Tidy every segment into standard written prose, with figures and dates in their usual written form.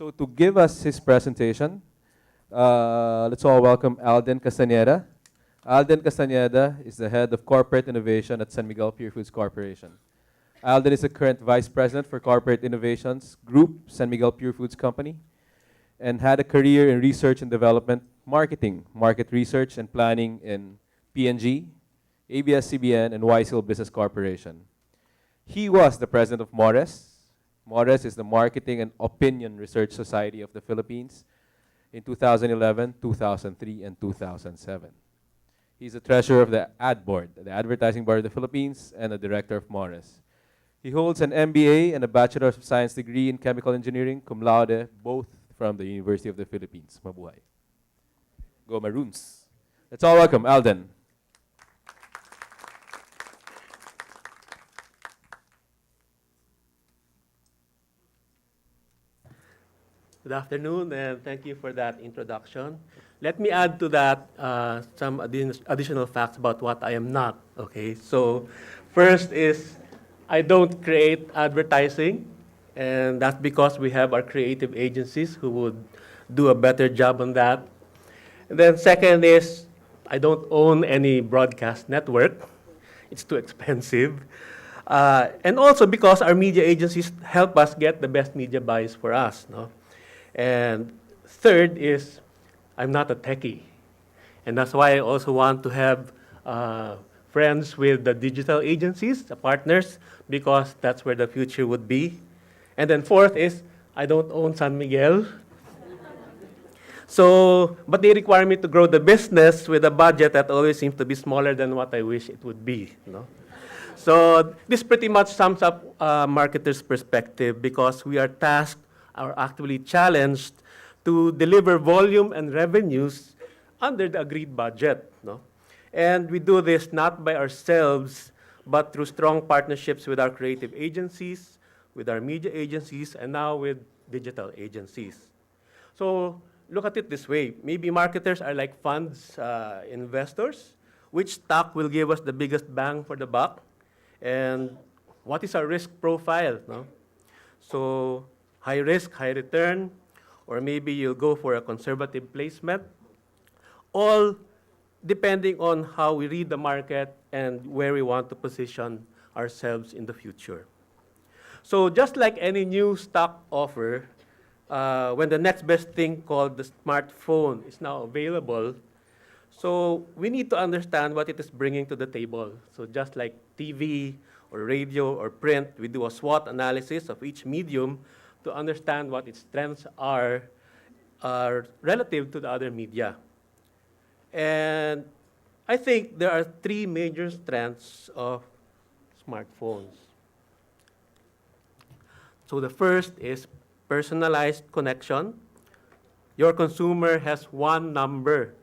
So to give us his presentation, let's all welcome Alden Castaneda. Alden Castaneda is the head of corporate innovation at San Miguel Purefoods Corporation. Alden is the current vice president for corporate innovations group, San Miguel Purefoods Company, and had a career in research and development, marketing, market research and planning in P&G, ABS-CBN, and YSL Business Corporation. He was the president of MORES. MORES is the Marketing and Opinion Research Society of the Philippines in 2011, 2003, and 2007. He's the treasurer of the Ad Board, the Advertising Board of the Philippines, and a director of MORES. He holds an MBA and a Bachelor of Science degree in Chemical Engineering, cum laude, both from the University of the Philippines. Mabuhay. Go Maroons. Let's all welcome Alden. Good afternoon, and thank you for that introduction. Let me add to that some additional facts about what I am not. Okay, so first is I don't create advertising, and that's because we have our creative agencies who would do a better job on that. And then second is I don't own any broadcast network. It's too expensive. And also because our media agencies help us get the best media buys for us. No? And third is, I'm not a techie. And that's why I also want to have friends with the digital agencies, the partners, because that's where the future would be. And then fourth is, I don't own San Miguel. So, but they require me to grow the business with a budget that always seems to be smaller than what I wish it would be. You know? So this pretty much sums up marketers' perspective because we are tasked are actually challenged to deliver volume and revenues under the agreed budget. No? And we do this not by ourselves, but through strong partnerships with our creative agencies, with our media agencies, and now with digital agencies. So look at it this way. Maybe marketers are like funds investors. Which stock will give us the biggest bang for the buck? And what is our risk profile? No? So high risk, high return, or maybe you'll go for a conservative placement, all depending on how we read the market and where we want to position ourselves in the future. So just like any new stock offer, when the next best thing called the smartphone is now available, so we need to understand what it is bringing to the table. So just like TV or radio or print, we do a SWOT analysis of each medium to understand what its strengths are relative to the other media. And I think there are three major strengths of smartphones. So the first is personalized connection. Your consumer has one number.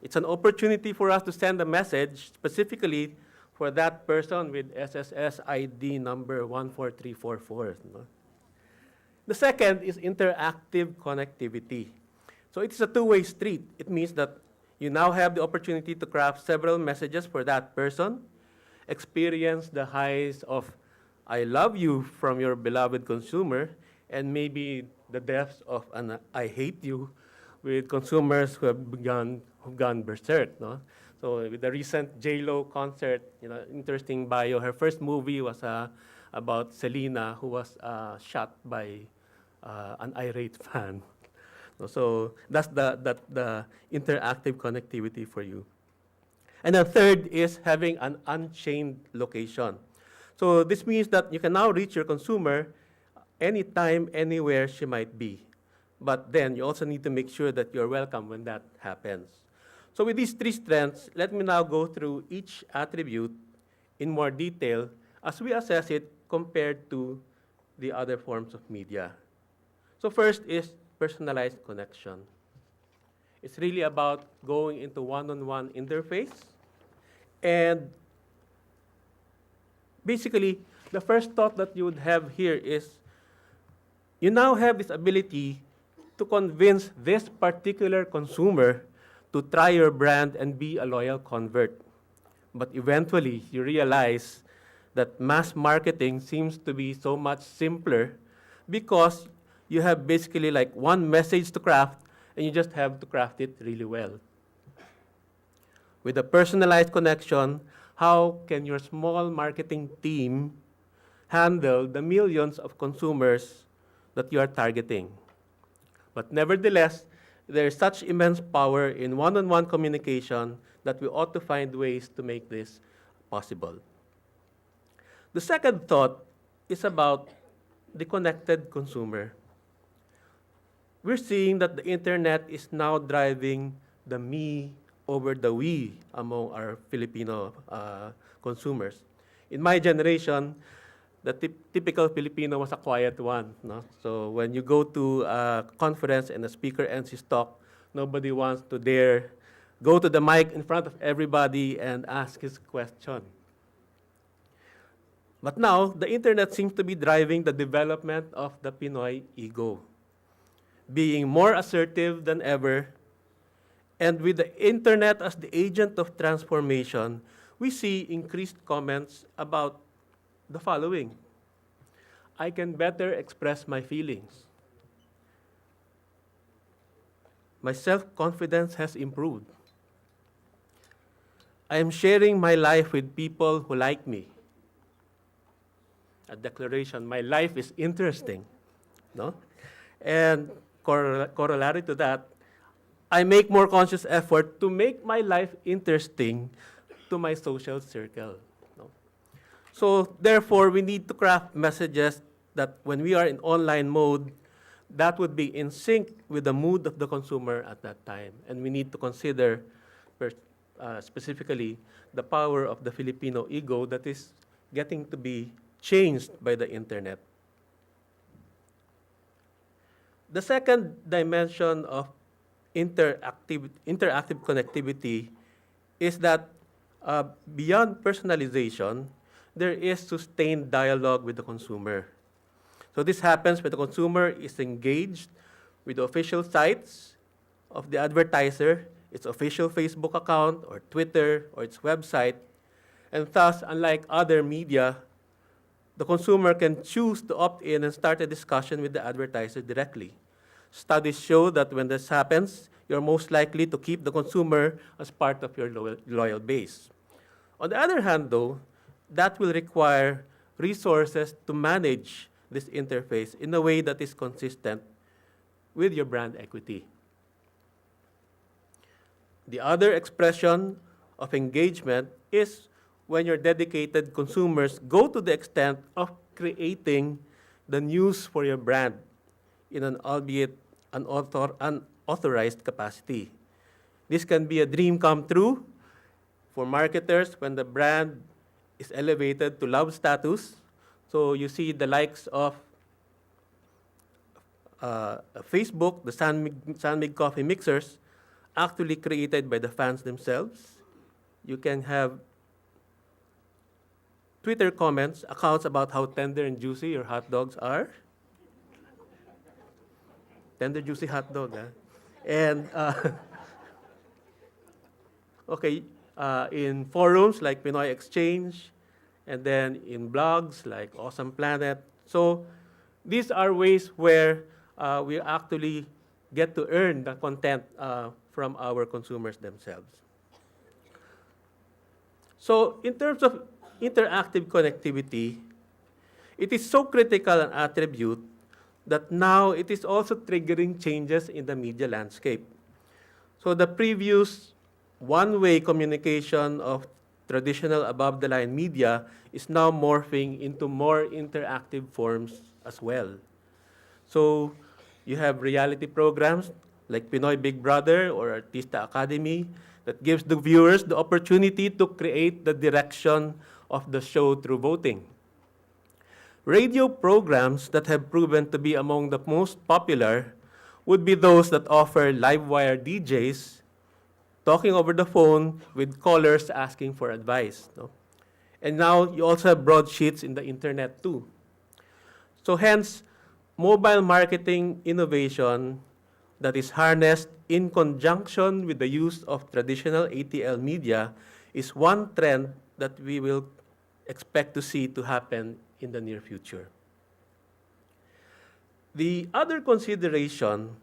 It's an opportunity for us to send a message specifically for that person with SSS ID number 14344. No? The second is interactive connectivity. So it's a two-way street. It means that you now have the opportunity to craft several messages for that person, experience the highs of I love you from your beloved consumer, and maybe the depths of an I hate you with consumers who have gone berserk. No? So with the recent J-Lo concert, interesting bio, her first movie was about Selena, who was shot by an irate fan. So that's the interactive connectivity for you. And the third is having an unchained location. So this means that you can now reach your consumer anytime, anywhere she might be. But then you also need to make sure that you're welcome when that happens. So with these three strengths, let me now go through each attribute in more detail as we assess it compared to the other forms of media. So first is personalized connection. It's really about going into one-on-one interface. And basically, the first thought that you would have here is you now have this ability to convince this particular consumer to try your brand and be a loyal convert. But eventually, you realize that mass marketing seems to be so much simpler because you have basically like one message to craft, and you just have to craft it really well. With a personalized connection, how can your small marketing team handle the millions of consumers that you are targeting? But nevertheless, there is such immense power in one-on-one communication that we ought to find ways to make this possible. The second thought is about the connected consumer. We're seeing that the internet is now driving the me over the we among our Filipino consumers. In my generation, the typical Filipino was a quiet one. No? So when you go to a conference and the speaker ends his talk, nobody wants to dare go to the mic in front of everybody and ask his question. But now, the internet seems to be driving the development of the Pinoy ego, being more assertive than ever. And with the internet as the agent of transformation, we see increased comments about the following. I can better express my feelings. My self-confidence has improved. I am sharing my life with people who like me. A declaration, my life is interesting. No? And corollary to that, I make more conscious effort to make my life interesting to my social circle. No? So therefore, we need to craft messages that when we are in online mode, that would be in sync with the mood of the consumer at that time. And we need to consider specifically the power of the Filipino ego that is getting to be changed by the internet. The second dimension of interactive connectivity is that beyond personalization, there is sustained dialogue with the consumer. So this happens when the consumer is engaged with the official sites of the advertiser, its official Facebook account or Twitter or its website, and thus, unlike other media, the consumer can choose to opt in and start a discussion with the advertiser directly. Studies show that when this happens, you're most likely to keep the consumer as part of your loyal base. On the other hand, though, that will require resources to manage this interface in a way that is consistent with your brand equity. The other expression of engagement is when your dedicated consumers go to the extent of creating the news for your brand in an albeit unauthorized capacity. This can be a dream come true for marketers when the brand is elevated to love status. So you see the likes of Facebook, the San Mig coffee mixers, actually created by the fans themselves. You can have Twitter comments, accounts about how tender and juicy your hot dogs are. Tender, juicy hot dog, huh? And, in forums like Pinoy Exchange, and then in blogs like Awesome Planet. So these are ways where we actually get to earn the content from our consumers themselves. So in terms of interactive connectivity, it is so critical an attribute that now it is also triggering changes in the media landscape. So the previous one-way communication of traditional above-the-line media is now morphing into more interactive forms as well. So you have reality programs like Pinoy Big Brother or Artista Academy that gives the viewers the opportunity to create the direction of the show through voting. Radio programs that have proven to be among the most popular would be those that offer live wire DJs talking over the phone with callers asking for advice. No? And now you also have broadsheets in the internet too. So hence, mobile marketing innovation that is harnessed in conjunction with the use of traditional ATL media is one trend that we will expect to see to happen in the near future. The other consideration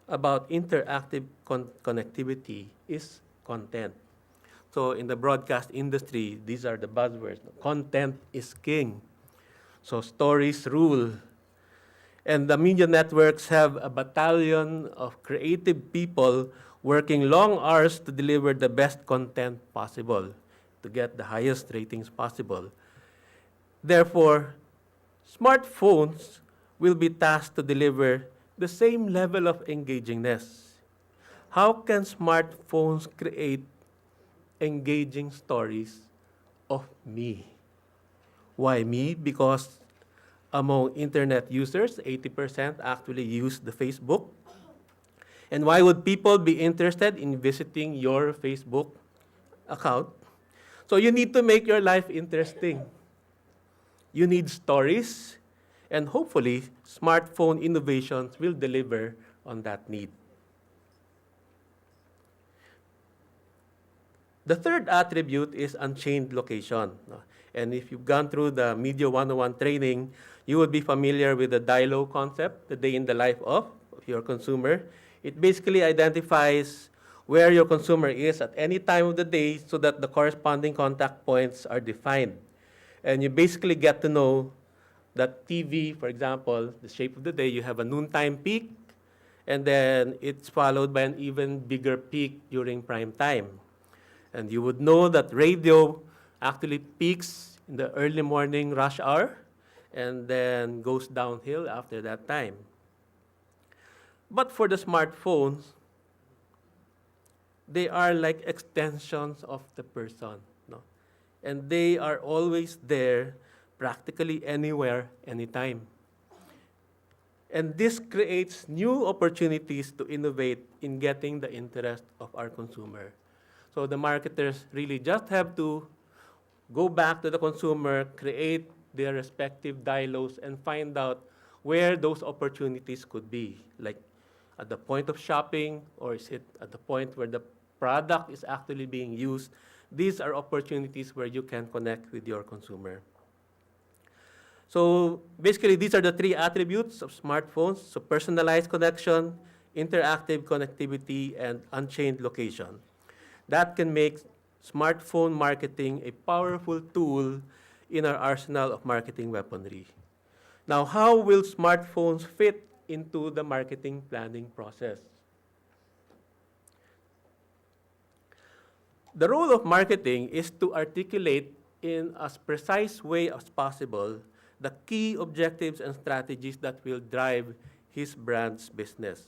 about interactive connectivity is content. So in the broadcast industry, these are the buzzwords. Content is king. So stories rule. And the media networks have a battalion of creative people working long hours to deliver the best content possible, to get the highest ratings possible. Therefore, smartphones will be tasked to deliver the same level of engagingness. How can smartphones create engaging stories of me? Why me? Because among internet users, 80% actually use the Facebook. And why would people be interested in visiting your Facebook account? So you need to make your life interesting. You need stories, and hopefully, smartphone innovations will deliver on that need. The third attribute is unchained location. And if you've gone through the Media 101 training, you would be familiar with the DILO concept, the day in the life of your consumer. It basically identifies where your consumer is at any time of the day so that the corresponding contact points are defined. And you basically get to know that TV, for example, the shape of the day, you have a noontime peak, and then it's followed by an even bigger peak during prime time. And you would know that radio actually peaks in the early morning rush hour and then goes downhill after that time. But for the smartphones, they are like extensions of the person, no? And they are always there, practically anywhere, anytime. And this creates new opportunities to innovate in getting the interest of our consumer. So the marketers really just have to go back to the consumer, create their respective dialogues, and find out where those opportunities could be. Like at the point of shopping, or is it at the point where the product is actually being used? These are opportunities where you can connect with your consumer. So basically, these are the three attributes of smartphones. So personalized connection, interactive connectivity, and unchained location. That can make smartphone marketing a powerful tool in our arsenal of marketing weaponry. Now, how will smartphones fit into the marketing planning process? The role of marketing is to articulate in as precise way as possible the key objectives and strategies that will drive his brand's business.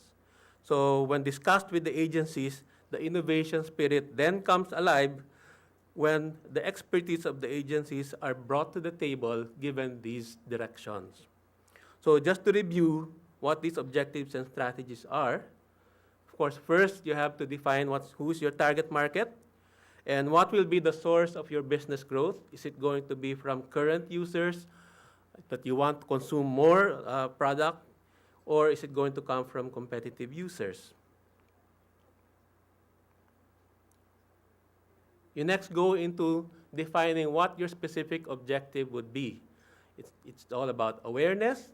So when discussed with the agencies, the innovation spirit then comes alive when the expertise of the agencies are brought to the table given these directions. So just to review what these objectives and strategies are, of course, first you have to define who's your target market and what will be the source of your business growth. Is it going to be from current users that you want to consume more product, or is it going to come from competitive users? You next go into defining what your specific objective would be. It's all about awareness,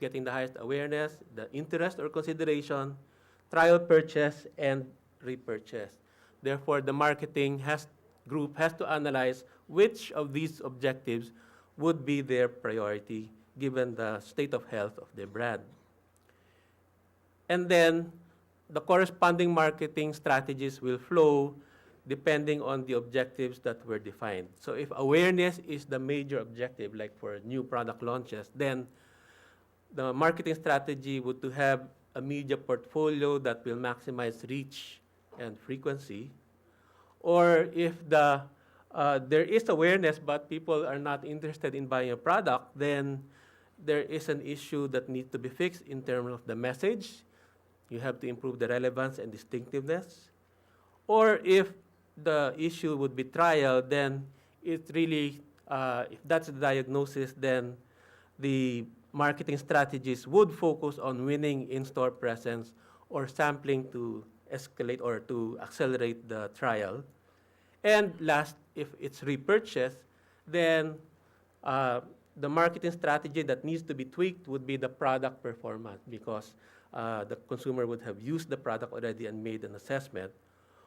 getting the highest awareness, the interest or consideration, trial purchase, and repurchase. Therefore, the marketing group has to analyze which of these objectives would be their priority given the state of health of their brand. And then the corresponding marketing strategies will flow depending on the objectives that were defined. So if awareness is the major objective, like for new product launches, then the marketing strategy would to have a media portfolio that will maximize reach and frequency. Or if there is awareness but people are not interested in buying a product, then there is an issue that needs to be fixed in terms of the message. You have to improve the relevance and distinctiveness. Or if the issue would be trial, then it really, if that's the diagnosis, then the marketing strategies would focus on winning in-store presence or sampling to escalate or to accelerate the trial. And last, if it's repurchase, then the marketing strategy that needs to be tweaked would be the product performance, because the consumer would have used the product already and made an assessment,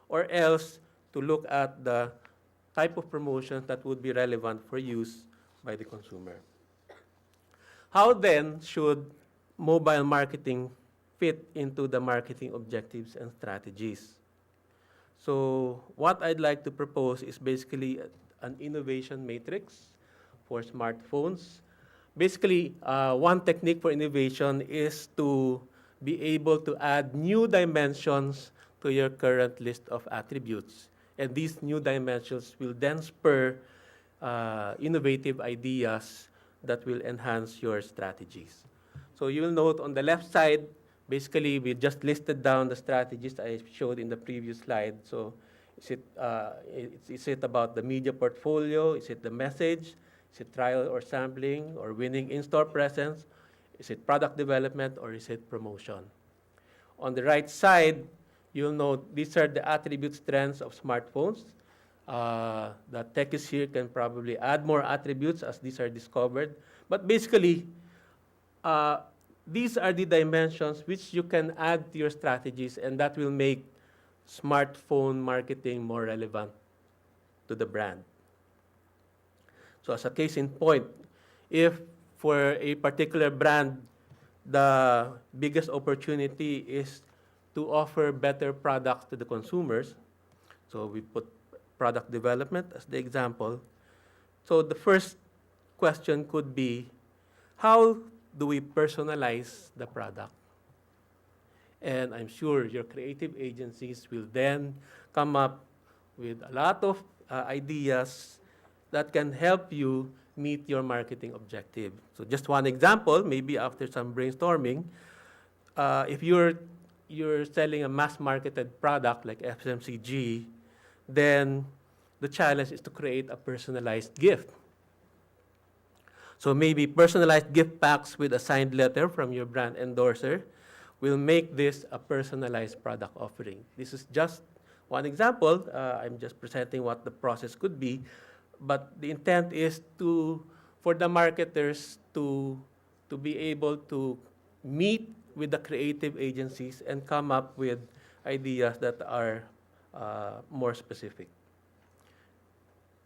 or else to look at the type of promotions that would be relevant for use by the consumer. How then should mobile marketing fit into the marketing objectives and strategies? So what I'd like to propose is basically an innovation matrix for smartphones. Basically, one technique for innovation is to be able to add new dimensions to your current list of attributes. And these new dimensions will then spur innovative ideas that will enhance your strategies. So you will note on the left side, basically we just listed down the strategies I showed in the previous slide. So is it about the media portfolio? Is it the message? Is it trial or sampling or winning in-store presence? Is it product development or is it promotion? On the right side, you'll note these are the attribute strengths of smartphones. The techies here can probably add more attributes as these are discovered. But basically, these are the dimensions which you can add to your strategies, and that will make smartphone marketing more relevant to the brand. So as a case in point, if for a particular brand, the biggest opportunity is to offer better products to the consumers, so we put product development as the example. So the first question could be, how do we personalize the product? And I'm sure your creative agencies will then come up with a lot of ideas that can help you meet your marketing objective. So just one example, maybe after some brainstorming, if you're selling a mass-marketed product like FMCG, then the challenge is to create a personalized gift. So maybe personalized gift packs with a signed letter from your brand endorser will make this a personalized product offering. This is just one example. I'm just presenting what the process could be. But the intent is for the marketers to be able to meet with the creative agencies and come up with ideas that are more specific.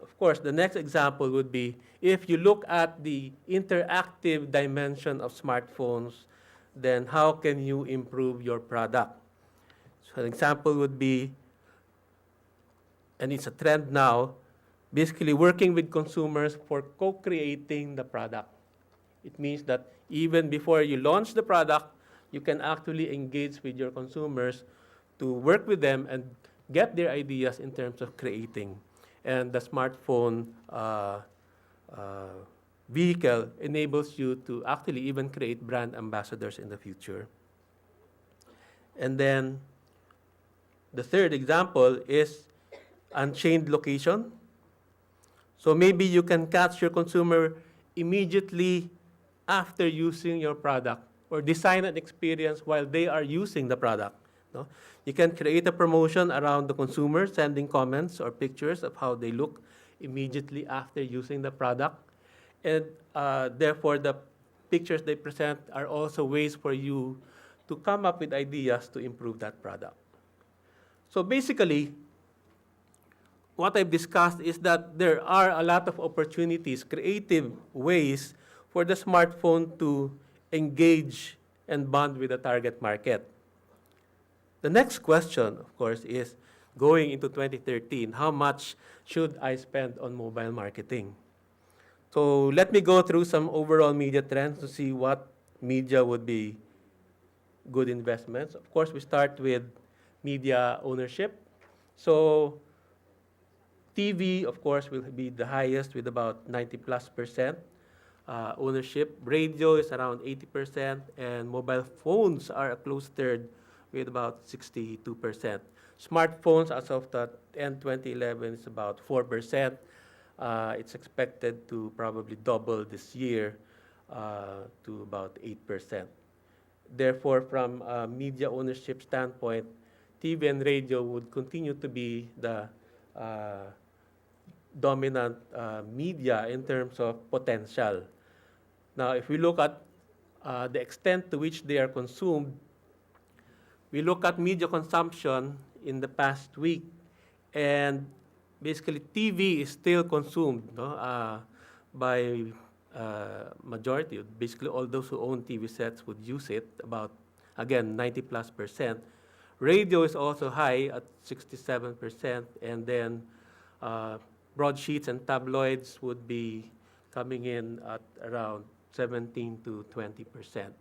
Of course, the next example would be if you look at the interactive dimension of smartphones, then how can you improve your product? So an example would be, and it's a trend now, basically working with consumers for co-creating the product. It means that even before you launch the product, you can actually engage with your consumers to work with them and get their ideas in terms of creating. And the smartphone vehicle enables you to actually even create brand ambassadors in the future. And then the third example is unchained location. So maybe you can catch your consumer immediately after using your product or design an experience while they are using the product. No? You can create a promotion around the consumer, sending comments or pictures of how they look immediately after using the product. And therefore, the pictures they present are also ways for you to come up with ideas to improve that product. So basically, what I've discussed is that there are a lot of opportunities, creative ways for the smartphone to engage and bond with the target market. The next question, of course, is going into 2013, how much should I spend on mobile marketing? So let me go through some overall media trends to see what media would be good investments. Of course, we start with media ownership. So TV, of course, will be the highest with about 90+% ownership. Radio is around 80%, and mobile phones are a close third with about 62%. Smartphones, as of the end 2011, is about 4%. It's expected to probably double this year to about 8%. Therefore, from a media ownership standpoint, TV and radio would continue to be the dominant media in terms of potential. Now, if we look at the extent to which they are consumed, we look at media consumption in the past week, and basically TV is still consumed, no, by majority. Basically, all those who own TV sets would use it, about, again, 90+%. Radio is also high at 67%, and then broadsheets and tabloids would be coming in at around 17 to 20%.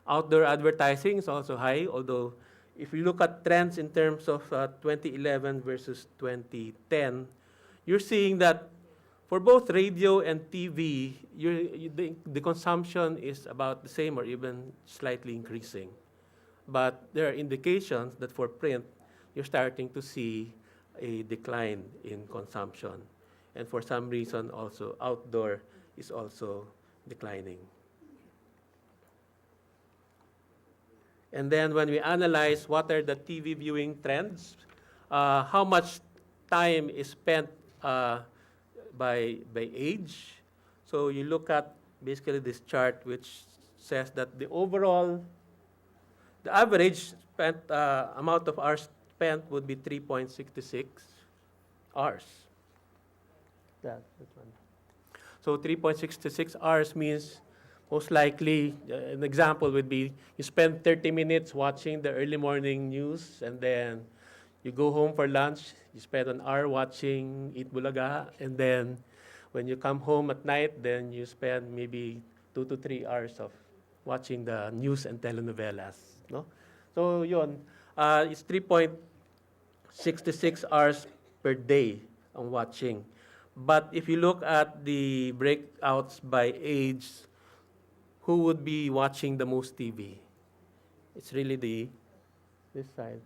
Outdoor advertising is also high, although if you look at trends in terms of 2011 versus 2010, you're seeing that for both radio and TV, the consumption is about the same or even slightly increasing. But there are indications that for print, you're starting to see a decline in consumption. And for some reason also, outdoor is also declining. And then when we analyze what are the TV viewing trends, how much time is spent by age. So you look at basically this chart which says that the average amount of hours spent would be 3.66 hours. That one. So 3.66 hours means most likely, an example would be you spend 30 minutes watching the early morning news, and then you go home for lunch, you spend an hour watching Eat Bulaga, and then when you come home at night, then you spend maybe 2 to 3 hours of watching the news and telenovelas. No? So yun, it's 3.66 hours per day on watching. But if you look at the breakouts by age, who would be watching the most TV? It's really this side.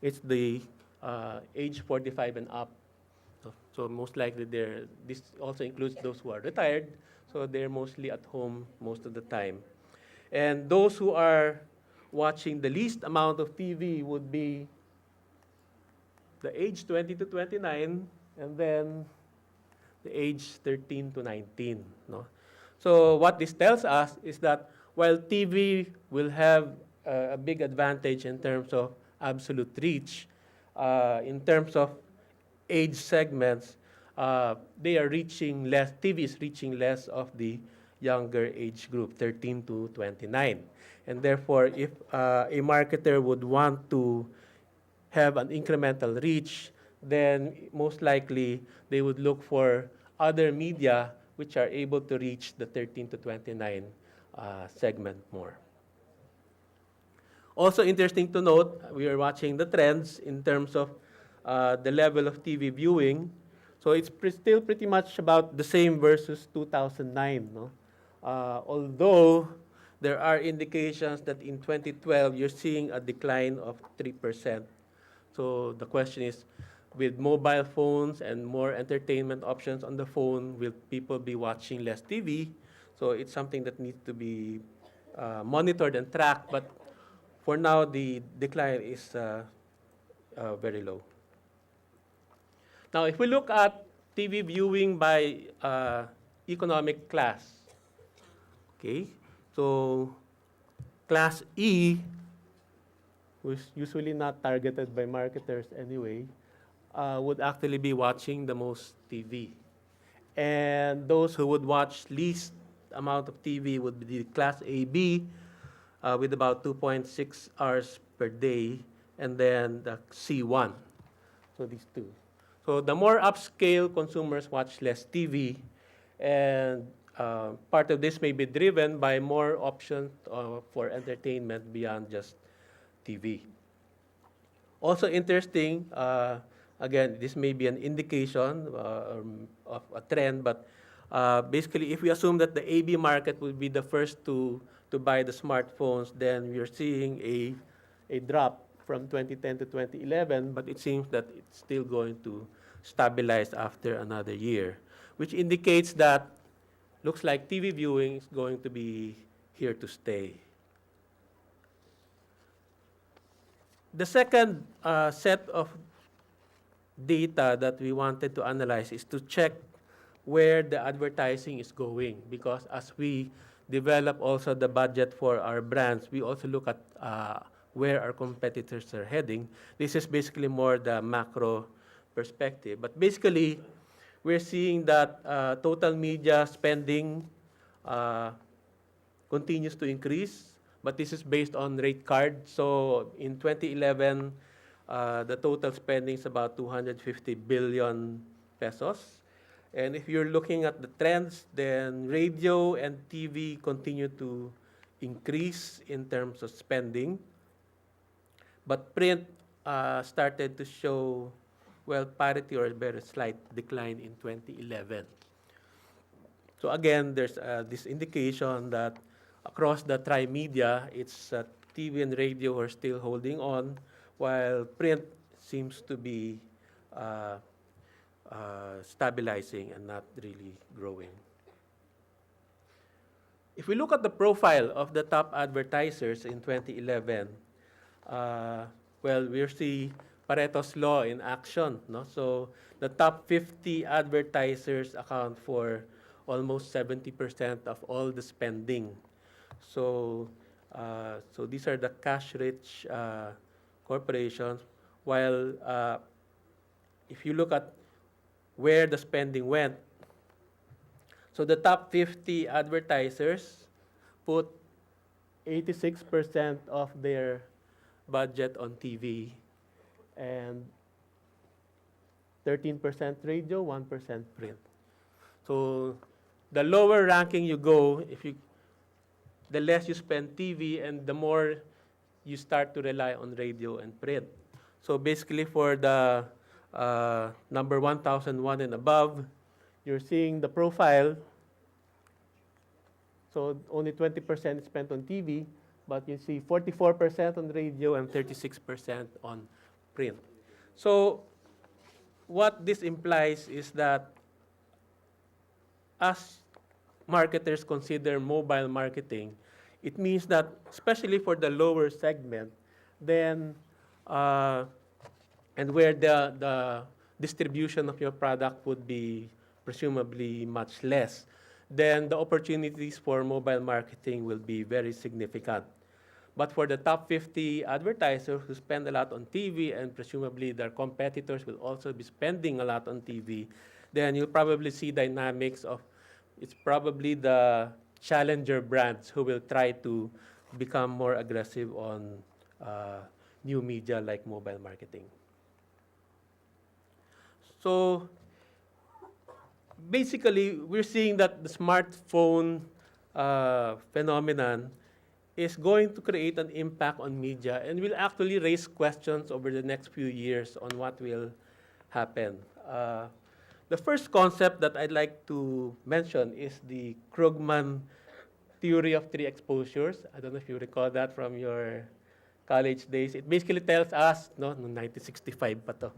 It's the age 45 and up. So most likely this also includes those who are retired, so they're mostly at home most of the time. And those who are watching the least amount of TV would be the age 20 to 29, and then the age 13 to 19. No? So what this tells us is that while TV will have a big advantage in terms of absolute reach, in terms of age segments, they are reaching less, TV is reaching less of the younger age group, 13 to 29. And therefore, if a marketer would want to have an incremental reach, then most likely they would look for other media which are able to reach the 13 to 29 segment more. Also interesting to note, we are watching the trends in terms of the level of TV viewing. So it's still pretty much about the same versus 2009. No? Although there are indications that in 2012, you're seeing a decline of 3%. So the question is, with mobile phones and more entertainment options on the phone, will people be watching less TV? So it's something that needs to be monitored and tracked. But for now, the decline is very low. Now, if we look at TV viewing by economic class, okay, so class E, who's usually not targeted by marketers anyway, would actually be watching the most TV. And those who would watch least amount of TV would be the class AB, with about 2.6 hours per day, and then the C1. So these two. So the more upscale consumers watch less TV, and part of this may be driven by more options for entertainment beyond just TV. Also interesting, again, this may be an indication of a trend, but basically if we assume that the AB market will be the first to buy the smartphones, then we're seeing a drop from 2010 to 2011, but it seems that it's still going to stabilize after another year, which indicates that looks like TV viewing is going to be here to stay. The second set of data that we wanted to analyze is to check where the advertising is going, because as we develop also the budget for our brands, we also look at where our competitors are heading. This is basically more the macro perspective. But basically, we're seeing that total media spending continues to increase, but this is based on rate card. So in 2011, the total spending is about 250 billion pesos. And if you're looking at the trends, then radio and TV continue to increase in terms of spending. But print started to show, well, parity or a very slight decline in 2011. So again, there's this indication that across the tri-media, it's TV and radio are still holding on, while print seems to be stabilizing and not really growing. If we look at the profile of the top advertisers in 2011, well, we see Pareto's law in action. No? So the top 50 advertisers account for almost 70% of all the spending. So, so these are the cash-rich corporations. While if you look at where the spending went, so the top 50 advertisers put 86% of their budget on TV and 13% radio, 1% print. So the lower ranking you go, the less you spend TV and the more you start to rely on radio and print. So basically for the number 1001 and above, you're seeing the profile. So only 20% is spent on TV, but you see 44% on radio and 36% on print. So what this implies is that as marketers consider mobile marketing, it means that, especially for the lower segment, then and where the distribution of your product would be presumably much less, then the opportunities for mobile marketing will be very significant. But for the top 50 advertisers who spend a lot on TV, and presumably their competitors will also be spending a lot on TV, then you'll probably see dynamics of, it's probably the challenger brands who will try to become more aggressive on new media like mobile marketing. So basically, we're seeing that the smartphone phenomenon is going to create an impact on media and will actually raise questions over the next few years on what will happen. The first concept that I'd like to mention is the Krugman theory of three exposures. I don't know if you recall that from your college days. It basically tells us, no 1965 pa to,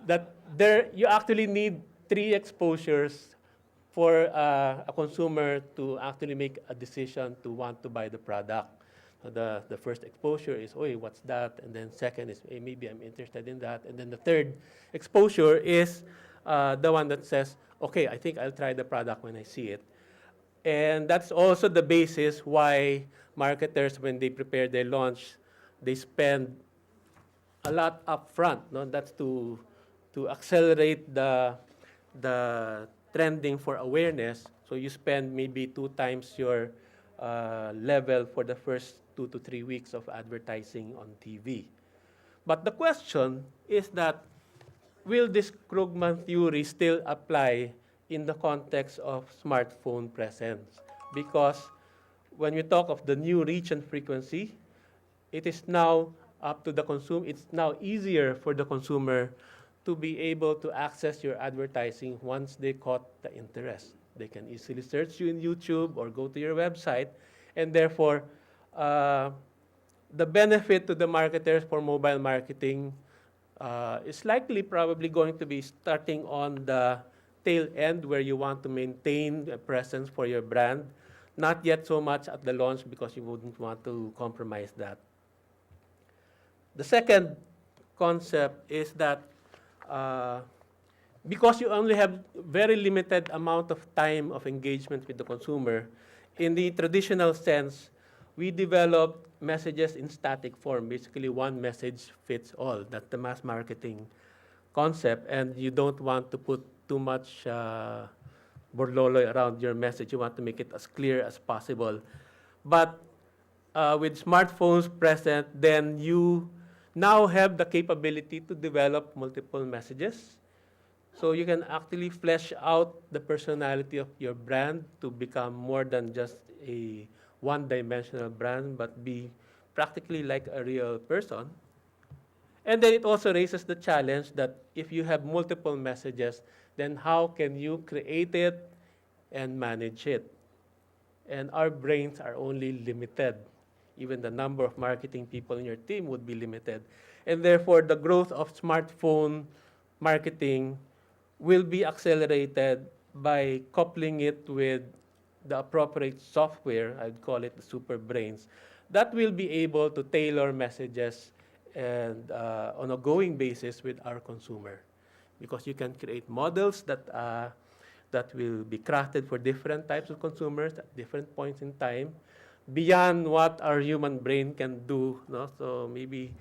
that you actually need three exposures for a consumer to actually make a decision to want to buy the product. The first exposure is, oh, what's that? And then second is, hey, maybe I'm interested in that. And then the third exposure is the one that says, okay, I think I'll try the product when I see it. And that's also the basis why marketers, when they prepare their launch, they spend a lot upfront. No? That's to accelerate the trending for awareness. So you spend maybe 2 times your level for the first 2 to 3 weeks of advertising on TV. But the question is that, will this Krugman theory still apply in the context of smartphone presence? Because when we talk of the new reach and frequency, it is now up to the consumer. It's now easier for the consumer to be able to access your advertising once they caught the interest. They can easily search you in YouTube or go to your website, and therefore, the benefit to the marketers for mobile marketing is likely probably going to be starting on the tail end where you want to maintain a presence for your brand, not yet so much at the launch because you wouldn't want to compromise that. The second concept is that uh, because you only have very limited amount of time of engagement with the consumer, in the traditional sense, we developed messages in static form. Basically, one message fits all. That's the mass marketing concept, and you don't want to put too much borlolo around your message. You want to make it as clear as possible. But with smartphones present, then you now have the capability to develop multiple messages. So you can actually flesh out the personality of your brand to become more than just a one-dimensional brand, but be practically like a real person. And then it also raises the challenge that if you have multiple messages, then how can you create it and manage it? And our brains are only limited. Even the number of marketing people in your team would be limited. And therefore, the growth of smartphone marketing will be accelerated by coupling it with the appropriate software, I'd call it the super brains, that will be able to tailor messages and on a going basis with our consumer. Because you can create models that will be crafted for different types of consumers at different points in time, beyond what our human brain can do. No? So maybe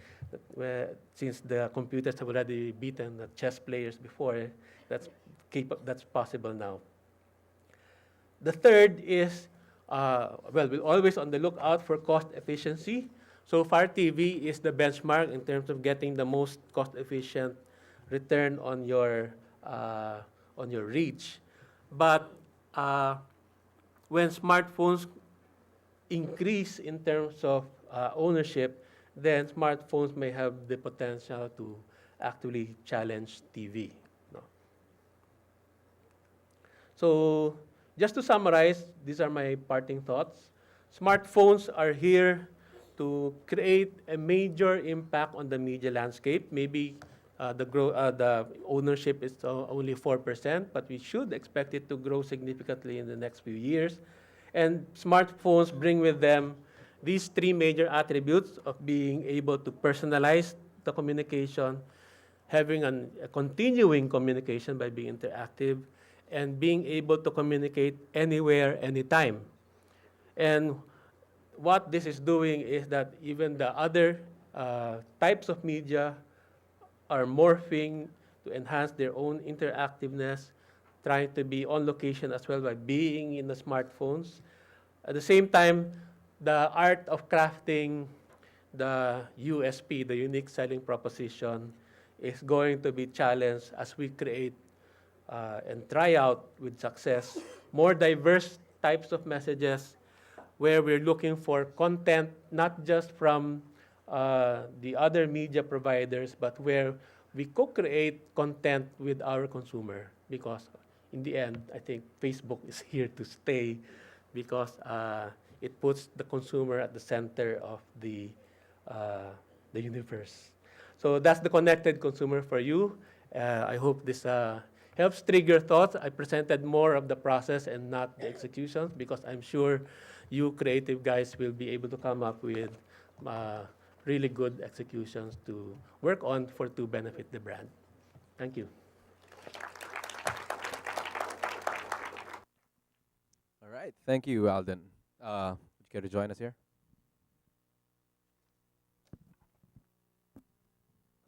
since the computers have already beaten the chess players before, that's possible now. The third is, well, we're always on the lookout for cost efficiency. So Fire TV is the benchmark in terms of getting the most cost-efficient return on your reach. But when smartphones increase in terms of ownership, then smartphones may have the potential to actually challenge TV. No? So just to summarize, these are my parting thoughts. Smartphones are here to create a major impact on the media landscape. Maybe the ownership is only 4%, but we should expect it to grow significantly in the next few years. And smartphones bring with them these three major attributes of being able to personalize the communication, having a continuing communication by being interactive, and being able to communicate anywhere, anytime. And what this is doing is that even the other types of media are morphing to enhance their own interactiveness, trying to be on location as well by being in the smartphones. At the same time, the art of crafting the USP, the unique selling proposition, is going to be challenged as we create and try out with success more diverse types of messages where we're looking for content not just from the other media providers, but where we co-create content with our consumer. Because in the end, I think Facebook is here to stay because it puts the consumer at the center of the universe. So that's the connected consumer for you. I hope this helps trigger thoughts. I presented more of the process and not the executions because I'm sure you creative guys will be able to come up with really good executions to work on to benefit the brand. Thank you. All right. Thank you, Alden. Would you care to join us here?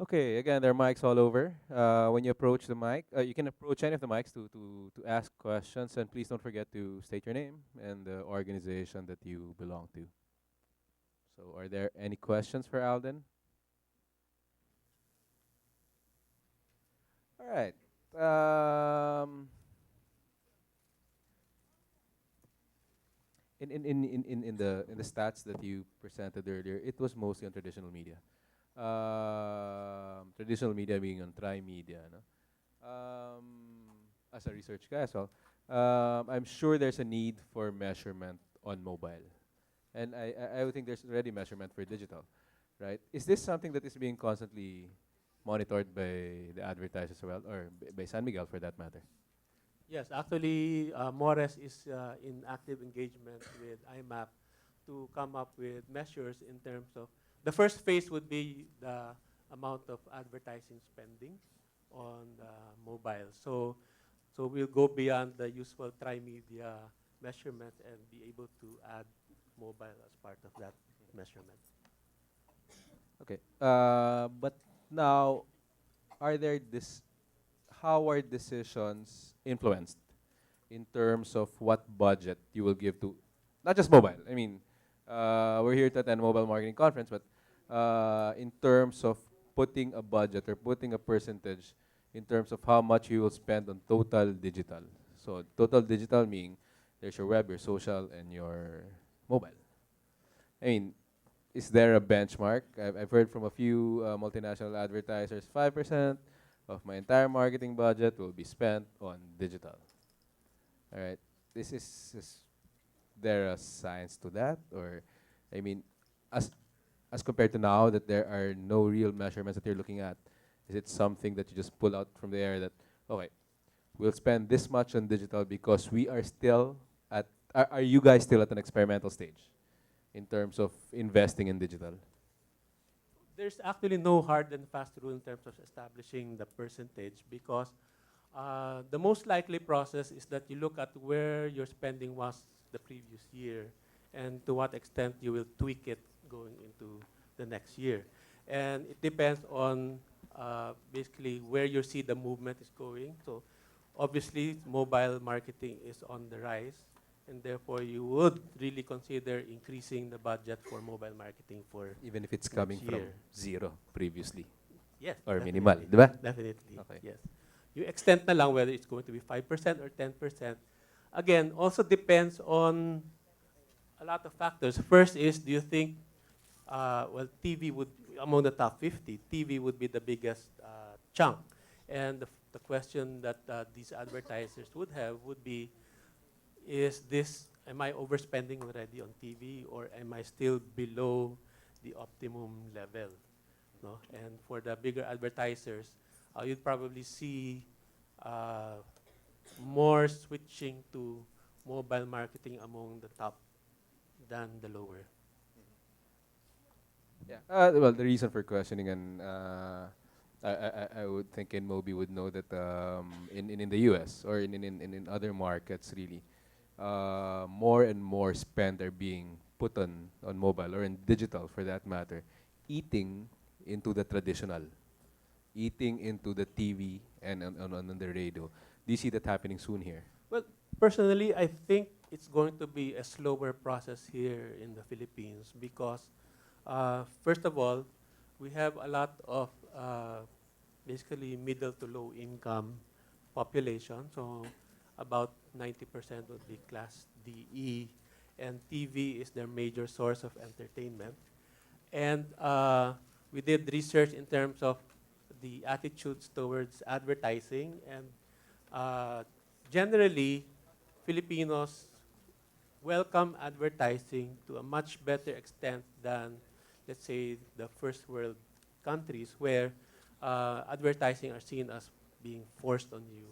Okay, again, there are mics all over. When you approach the mic, you can approach any of the mics to ask questions, and please don't forget to state your name and the organization that you belong to. So are there any questions for Alden? All right. In the stats that you presented earlier, it was mostly on traditional media. Traditional media being on Tri-Media, no? As a research guy as well, I'm sure there's a need for measurement on mobile. And I would think there's already measurement for digital, right? Is this something that is being constantly monitored by the advertisers as well, or by San Miguel for that matter? Yes, actually, Mores is in active engagement with IMAP to come up with measures in terms of the first phase would be the amount of advertising spending on mobile. So we'll go beyond the usual tri-media measurement and be able to add mobile as part of that measurement. Okay. But now, are there this? How are decisions influenced in terms of what budget you will give to, not just mobile? I mean, we're here to attend mobile marketing conference, but in terms of putting a budget or putting a percentage in terms of how much you will spend on total digital. So total digital meaning there's your web, your social, and your mobile. I mean, is there a benchmark? I've heard from a few multinational advertisers, 5% of my entire marketing budget will be spent on digital. All right. Is there a science to that? Or, I mean, as, as compared to now that there are no real measurements that you're looking at, is it something that you just pull out from the air that, okay, we'll spend this much on digital because we are still at, are you guys still at an experimental stage in terms of investing in digital? There's actually no hard and fast rule in terms of establishing the percentage because the most likely process is that you look at where your spending was the previous year and to what extent you will tweak it going into the next year. And it depends on basically where you see the movement is going. So obviously, mobile marketing is on the rise, and therefore you would really consider increasing the budget for mobile marketing for Even if it's coming next from year. zero previously Yes, or definitely. minimal, di ba? Definitely, Okay. yes. You extend na lang whether it's going to be 5% or 10%. Again, also depends on a lot of factors. First is, do you think, well, TV would, among the top 50, TV would be the biggest chunk. And the question that these advertisers would have would be, is this, am I overspending already on TV or am I still below the optimum level? No? And for the bigger advertisers, you'd probably see more switching to mobile marketing among the top than the lower. Yeah. Well, the reason for questioning, and I would think Moby would know that in the US or in other markets, really, more and more spend are being put on mobile or in digital for that matter, eating into the traditional, eating into the TV and on the radio. Do you see that happening soon here? Well, personally, I think it's going to be a slower process here in the Philippines because, first of all, we have a lot of basically middle to low income population. So about 90% would be class DE, and TV is their major source of entertainment. And we did research in terms of the attitudes towards advertising, and generally, Filipinos welcome advertising to a much better extent than, let's say, the first world countries where advertising are seen as being forced on you.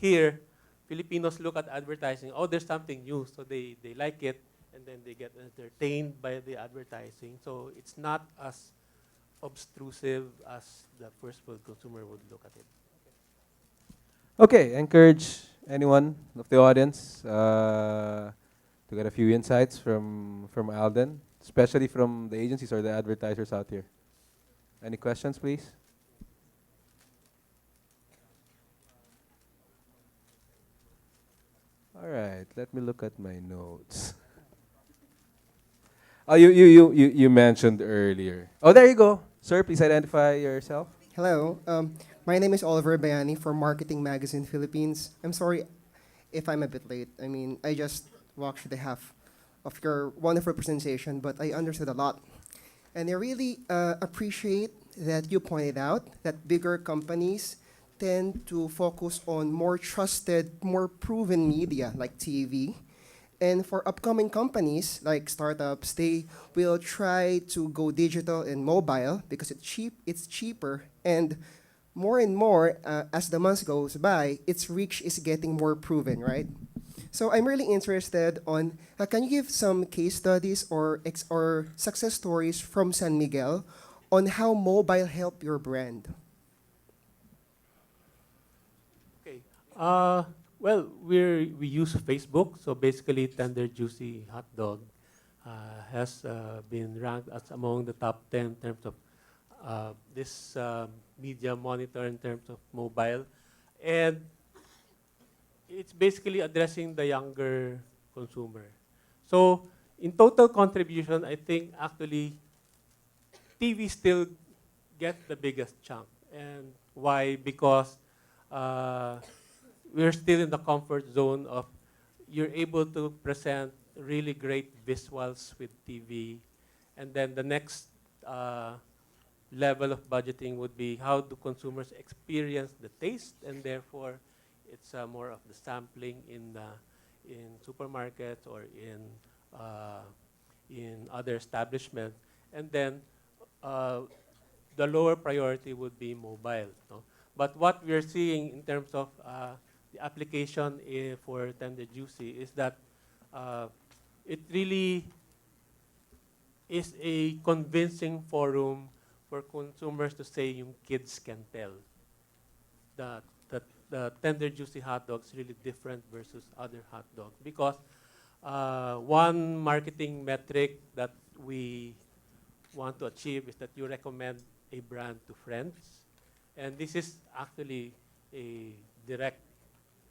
Here, Filipinos look at advertising, oh, there's something new, so they like it, and then they get entertained by the advertising. So it's not as obtrusive as the first world consumer would look at it. Okay, encourage anyone of the audience to get a few insights from Alden, especially from the agencies or the advertisers out here. Any questions, please? All right, let me look at my notes. Oh, you mentioned earlier. Oh, there you go. Sir, please identify yourself. Hello, my name is Oliver Bayani from Marketing Magazine Philippines. I'm sorry if I'm a bit late. I mean, I just watched the half of your wonderful presentation, but I understood a lot. And I really appreciate that you pointed out that bigger companies tend to focus on more trusted, more proven media like TV. And for upcoming companies like startups, they will try to go digital and mobile because it's cheaper, and more, as the months goes by, its reach is getting more proven, right? So I'm really interested on, can you give some case studies or success stories from San Miguel on how mobile help your brand. Okay. Well, we use Facebook, so basically Tender Juicy Hot Dog has been ranked as among the top 10 in terms of this media monitor in terms of mobile. And it's basically addressing the younger consumer. So in total contribution, I think actually TV still get the biggest chunk. And why? Because uh, we're still in the comfort zone of you're able to present really great visuals with TV. And then the next level of budgeting would be how do consumers experience the taste, and therefore it's more of the sampling in supermarkets or in other establishments. And then uh, the lower priority would be mobile. No? But what we're seeing in terms of the application for Tender Juicy is that it really is a convincing forum for consumers to say yung kids can tell that the Tender Juicy hot dog is really different versus other hot dogs, because one marketing metric that we want to achieve is that you recommend a brand to friends, and this is actually a direct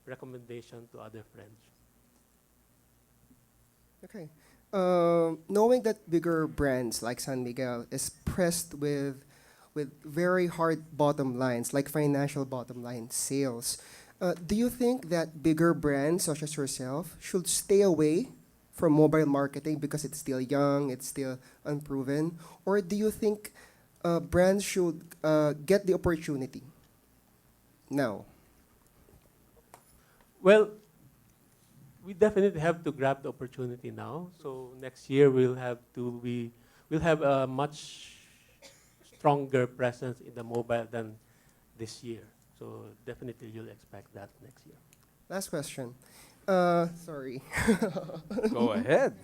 recommendation to other friends. Okay. Knowing that bigger brands like San Miguel is pressed with very hard bottom lines, like financial bottom line sales, do you think that bigger brands such as yourself should stay away from mobile marketing because it's still young, it's still unproven, or do you think brands should get the opportunity now? Well, we definitely have to grab the opportunity now. So next year we'll have a much stronger presence in the mobile than this year. So definitely you'll expect that next year. Last question. Sorry. Go ahead.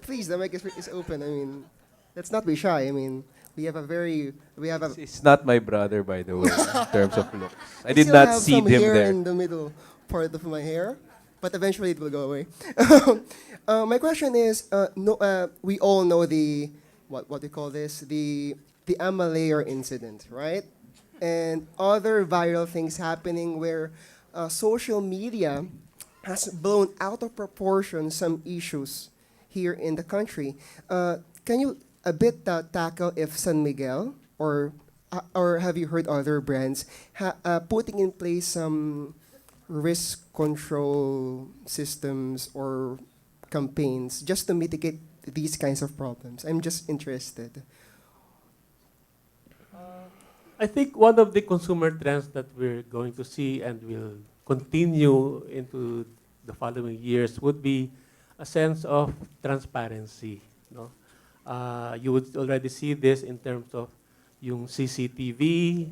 Please, the mic is open. I mean, let's not be shy. I mean, we have a. He's not my brother, by the way, in terms of looks. I did still not have see some him hair there. in the middle part of my hair, but eventually it will go away. My question is, we all know the what do you call this? The Amalayer incident, right? And other viral things happening where social media has blown out of proportion some issues here in the country. Can you a bit tackle if San Miguel or have you heard other brands putting in place some risk control systems or campaigns just to mitigate these kinds of problems? I'm just interested. I think one of the consumer trends that we're going to see and will continue into the following years would be a sense of transparency. No? You would already see this in terms of yung CCTV,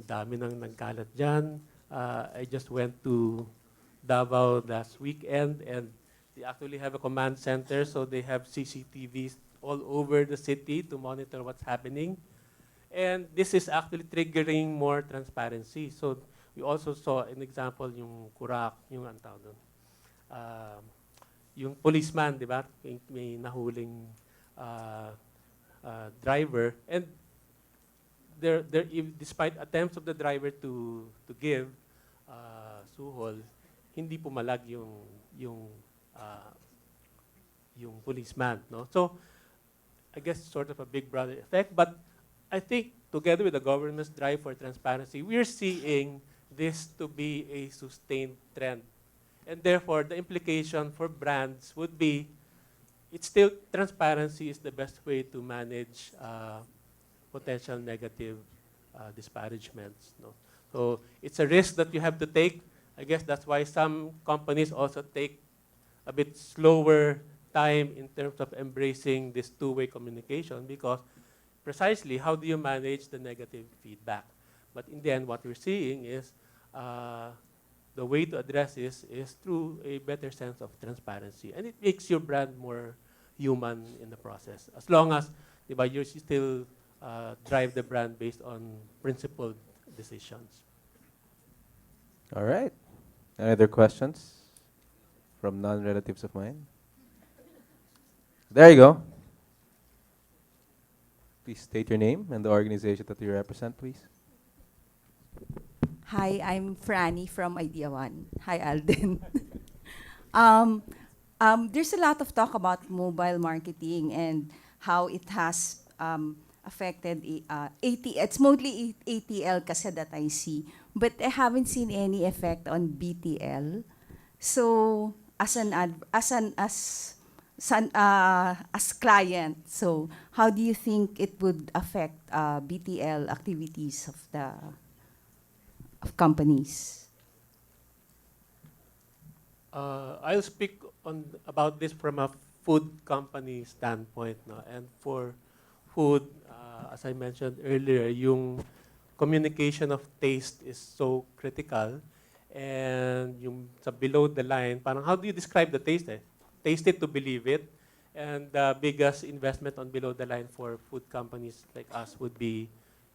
dami nang nagkalat dyan. I just went to Davao last weekend, and they actually have a command center, so they have CCTVs all over the city to monitor what's happening. And this is actually triggering more transparency. So we also saw an example, yung Kurak, yung ang tawag doon. Yung policeman, di ba? May nahuling driver. And despite attempts of the driver to give suhol, hindi pumalag yung policeman. No? So I guess sort of a big brother effect. But I think together with the government's drive for transparency, we're seeing this to be a sustained trend. And therefore, the implication for brands would be, it's still transparency is the best way to manage potential negative disparagements. No? So it's a risk that you have to take. I guess that's why some companies also take a bit slower time in terms of embracing this two-way communication, because precisely how do you manage the negative feedback? But in the end, what we're seeing is the way to address this is through a better sense of transparency. And it makes your brand more human in the process. As long as you're still drive the brand based on principled decisions. All right. Any other questions from non-relatives of mine? There you go. Please state your name and the organization that you represent, please. Hi, I'm Franny from Idea One. Hi, Alden. um, there's a lot of talk about mobile marketing and how it has affected It's mostly ATL kasi that I see, but I haven't seen any effect on BTL. So, as client, so how do you think it would affect BTL activities of companies? I'll speak about this from a food company standpoint. No? And for food, as I mentioned earlier, yung communication of taste is so critical. And yung sa below the line, parang how do you describe the taste? Taste it to believe it. And the biggest investment on below the line for food companies like us would be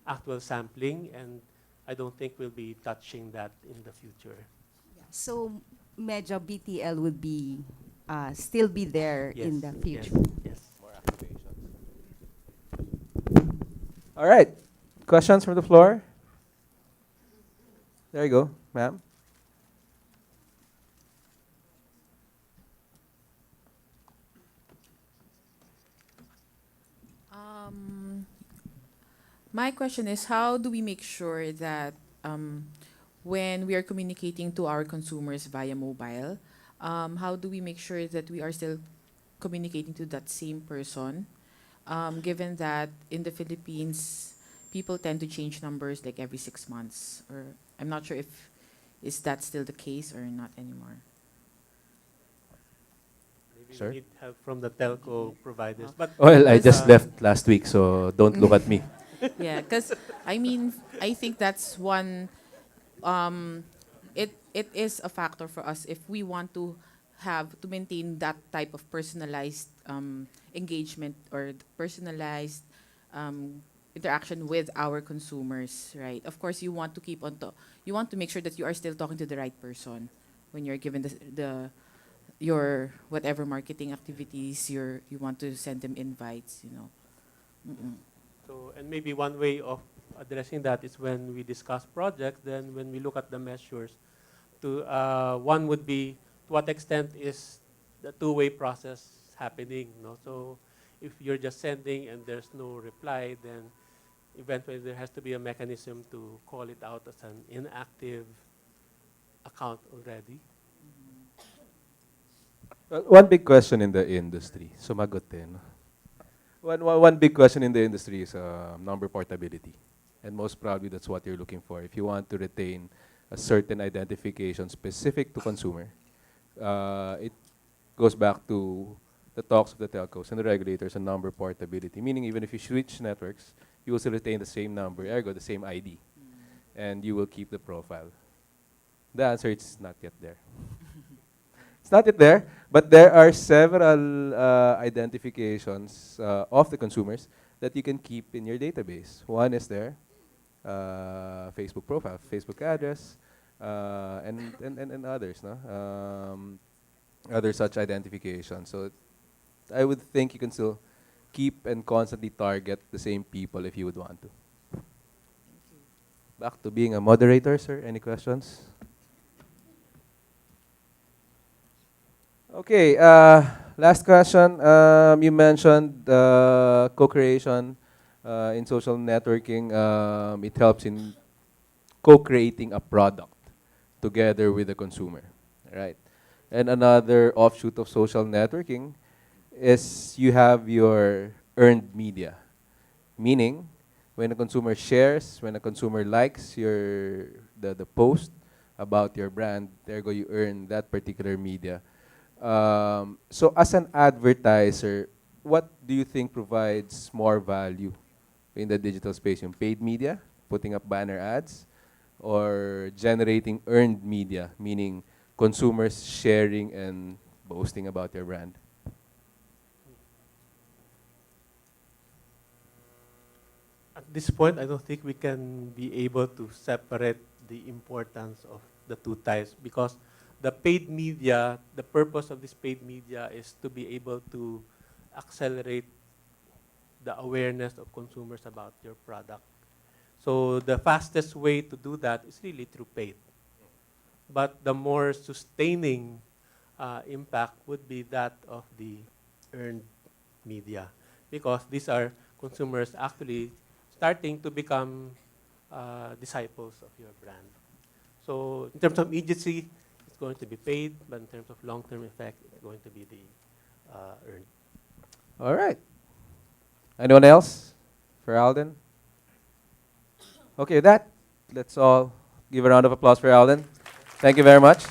actual sampling. And I don't think we'll be touching that in the future. So, medyo BTL would be still be there in the future. Yes. More activations. All right. Questions from the floor? There you go, ma'am. My question is, how do we make sure that when we are communicating to our consumers via mobile, how do we make sure that we are still communicating to that same person, given that in the Philippines, people tend to change numbers like every 6 months? Or I'm not sure if is that still the case or not anymore. Maybe Sir? we need help from the telco providers. But Well, I Yes, just left last week, so don't look at me. Yeah, because I mean, I think that's one. It is a factor for us if we want to have to maintain that type of personalized engagement or personalized interaction with our consumers, right? Of course, you want to keep on you want to make sure that you are still talking to the right person when you're given the your whatever marketing activities you want to send them invites, you know. Mm-mm. So, and maybe one way of addressing that is when we discuss projects, then when we look at the measures, one would be to what extent is the two-way process happening. No? So if you're just sending and there's no reply, then eventually there has to be a mechanism to call it out as an inactive account already. One big question in the industry, sumagot eh, no? One big question in the industry is number portability. And most probably that's what you're looking for. If you want to retain a certain identification specific to consumer, it goes back to the talks of the telcos and the regulators on number portability, meaning even if you switch networks, you will still retain the same number, ergo the same ID, and you will keep the profile. The answer is not yet there. It's not yet there, but there are several identifications of the consumers that you can keep in your database. One is their Facebook profile, Facebook address, and others, no? Other such identifications. So I would think you can still keep and constantly target the same people if you would want to. Back to being a moderator, sir. Any questions? Okay, last question. You mentioned co-creation in social networking. It helps in co-creating a product together with the consumer, right? And another offshoot of social networking is you have your earned media, meaning when a consumer shares, when a consumer likes the post about your brand, ergo you earn that particular media. So as an advertiser, what do you think provides more value in the digital space? Yung paid media, putting up banner ads, or generating earned media, meaning consumers sharing and boasting about your brand? At this point, I don't think we can be able to separate the importance of the two types, because the paid media, the purpose of this paid media is to be able to accelerate the awareness of consumers about your product. So the fastest way to do that is really through paid. But the more sustaining impact would be that of the earned media, because these are consumers actually starting to become disciples of your brand. So in terms of immediacy, it's going to be paid, but in terms of long-term effect, it's going to be the earned. All right. Anyone else for Alden? Okay, with that, let's all give a round of applause for Alden. Thank you very much.